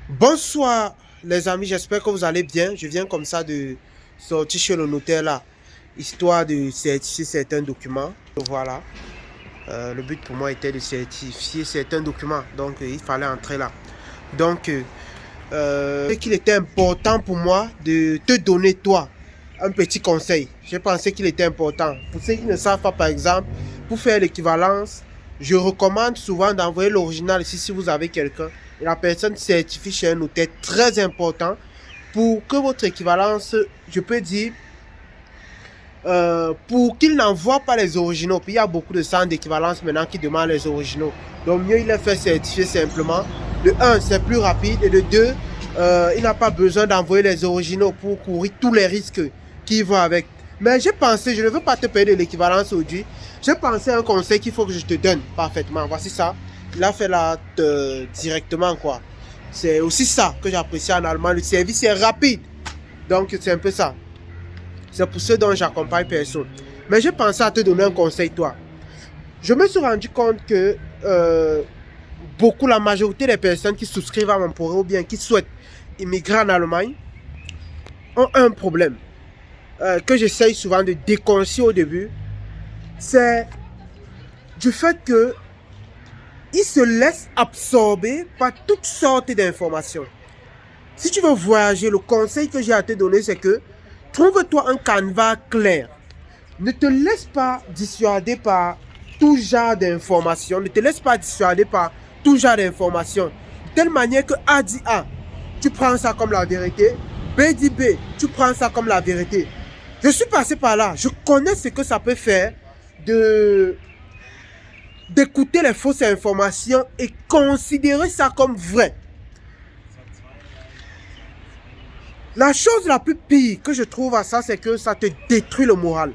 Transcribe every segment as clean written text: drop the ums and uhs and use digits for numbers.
Bonsoir les amis, j'espère que vous allez bien. Je viens comme ça de sortir chez le notaire là, histoire de certifier certains documents. Voilà, le but pour moi était de certifier certains documents, donc il fallait entrer là. Donc, qu'il était important pour moi de te donner toi un petit conseil. J'ai pensé qu'il était important. Pour ceux qui ne savent pas, par exemple, pour faire l'équivalence, je recommande souvent d'envoyer l'original ici si vous avez quelqu'un. Et la personne certifie chez un notaire très important pour que votre équivalence, je peux dire, pour qu'il n'envoie pas les originaux. Puis il y a beaucoup de centres d'équivalence maintenant qui demandent les originaux. Donc mieux il est fait certifier simplement. De 1, c'est plus rapide. Et de 2, il n'a pas besoin d'envoyer les originaux pour courir tous les risques qui vont avec. Mais j'ai pensé, je ne veux pas te payer de l'équivalence aujourd'hui. J'ai pensé à un conseil qu'il faut que je te donne parfaitement. Voici ça. Il a fait là directement quoi. C'est aussi ça que j'apprécie en allemand. Le service est rapide. Donc c'est un peu ça. C'est pour ceux dont j'accompagne personne. Mais j'ai pensé à te donner un conseil, toi. Je me suis rendu compte que la majorité des personnes qui souscrivent à mon programme ou bien qui souhaitent immigrer en Allemagne ont un problème que j'essaye souvent de déconseiller au début. C'est du fait que ils se laissent absorber par toutes sortes d'informations. Si tu veux voyager, le conseil que j'ai à te donner, c'est que trouve-toi un canevas clair. Ne te laisse pas dissuader par tout genre d'informations. Ne te laisse pas dissuader par tout genre d'informations. De telle manière que A dit A, tu prends ça comme la vérité. B dit B, tu prends ça comme la vérité. Je suis passé par là. Je connais ce que ça peut faire d'écouter les fausses informations et considérer ça comme vrai. La chose la plus pire que je trouve à ça, c'est que ça te détruit le moral.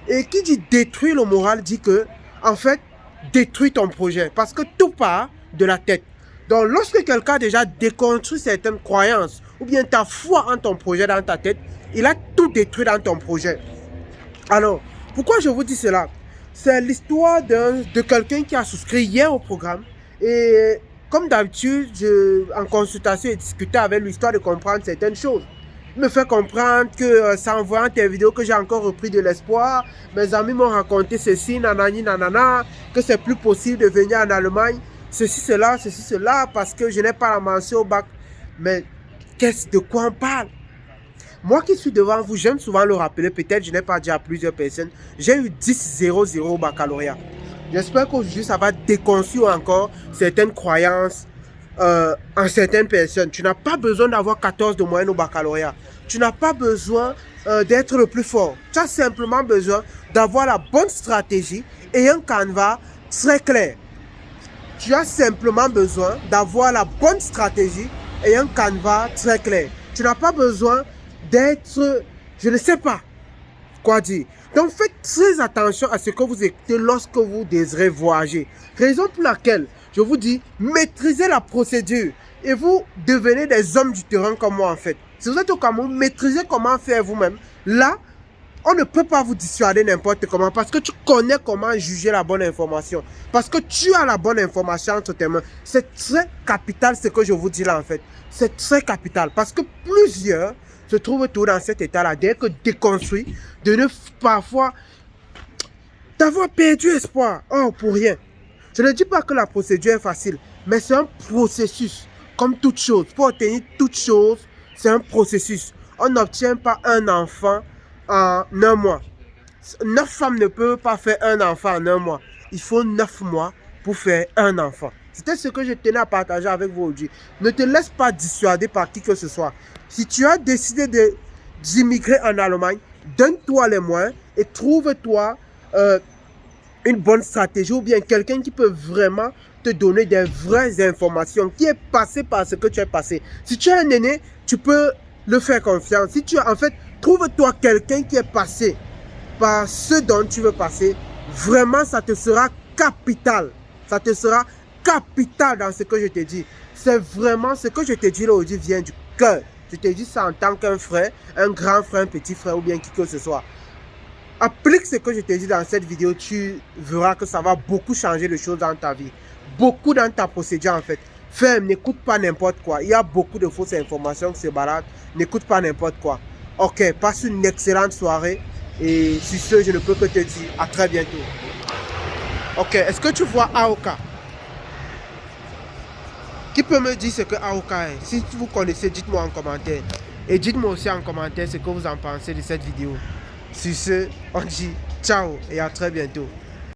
Et qui dit détruire le moral dit que, en fait, détruit ton projet. Parce que tout part de la tête. Donc, lorsque quelqu'un a déjà déconstruit certaines croyances, ou bien ta foi en ton projet dans ta tête, il a tout détruit dans ton projet. Alors, pourquoi je vous dis cela? C'est l'histoire de quelqu'un qui a souscrit hier au programme. Et comme d'habitude, en consultation et discuté avec lui, histoire de comprendre certaines choses. Il me fait comprendre que c'est en voyant tes vidéos que j'ai encore repris de l'espoir. Mes amis m'ont raconté ceci, nanani, nanana, que c'est plus possible de venir en Allemagne. Ceci, cela, parce que je n'ai pas la mention au bac. Mais de quoi on parle? Moi qui suis devant vous, j'aime souvent le rappeler, peut-être je n'ai pas dit à plusieurs personnes, j'ai eu 10,00 au baccalauréat. J'espère qu'aujourd'hui ça va déconstruire encore certaines croyances en certaines personnes. Tu n'as pas besoin d'avoir 14 de moyenne au baccalauréat. Tu n'as pas besoin d'être le plus fort. Tu as simplement besoin d'avoir la bonne stratégie et un canevas très clair. Tu as simplement besoin d'avoir la bonne stratégie et un canevas très clair. Tu n'as pas besoin d'être, je ne sais pas quoi dire. Donc faites très attention à ce que vous écoutez lorsque vous désirez voyager. Raison pour laquelle je vous dis, maîtrisez la procédure et vous devenez des hommes du terrain comme moi en fait. Si vous êtes au Cameroun, maîtrisez comment faire vous-même. Là, on ne peut pas vous dissuader n'importe comment parce que tu connais comment juger la bonne information. Parce que tu as la bonne information entre tes mains. C'est très capital ce que je vous dis là en fait. C'est très capital parce que plusieurs se trouvent tout dans cet état-là, dès que déconstruit, de ne parfois d'avoir perdu espoir. Oh, pour rien. Je ne dis pas que la procédure est facile, mais c'est un processus. Comme toute chose. Pour obtenir toute chose, c'est un processus. On n'obtient pas un enfant en un mois. 9 femmes ne peuvent pas faire un enfant en un mois. Il faut 9 mois pour faire un enfant. C'était ce que je tenais à partager avec vous aujourd'hui. Ne te laisse pas dissuader par qui que ce soit. Si tu as décidé d'immigrer en Allemagne, donne-toi les moyens et trouve-toi une bonne stratégie ou bien quelqu'un qui peut vraiment te donner des vraies informations, qui est passé par ce que tu as passé. Si tu es un aîné, tu peux le faire confiance. Si tu en fait, trouve-toi quelqu'un qui est passé par ce dont tu veux passer. Vraiment, ça te sera capital. Ça te sera capital dans ce que je te dis. C'est vraiment ce que je te dis là aujourd'hui vient du cœur. Je te dis ça en tant qu'un frère, un grand frère, un petit frère ou bien qui que ce soit. Applique ce que je te dis dans cette vidéo, tu verras que ça va beaucoup changer les choses dans ta vie. Beaucoup dans ta procédure en fait. Ferme, n'écoute pas n'importe quoi. Il y a beaucoup de fausses informations qui se baladent. N'écoute pas n'importe quoi. Ok, passe une excellente soirée. Et sur ce, je ne peux que te dire à très bientôt. Ok, est-ce que tu vois Aoka? Qui peut me dire ce que Aoka est? Si vous connaissez, dites-moi en commentaire. Et dites-moi aussi en commentaire ce que vous en pensez de cette vidéo. Sur ce, on dit ciao et à très bientôt.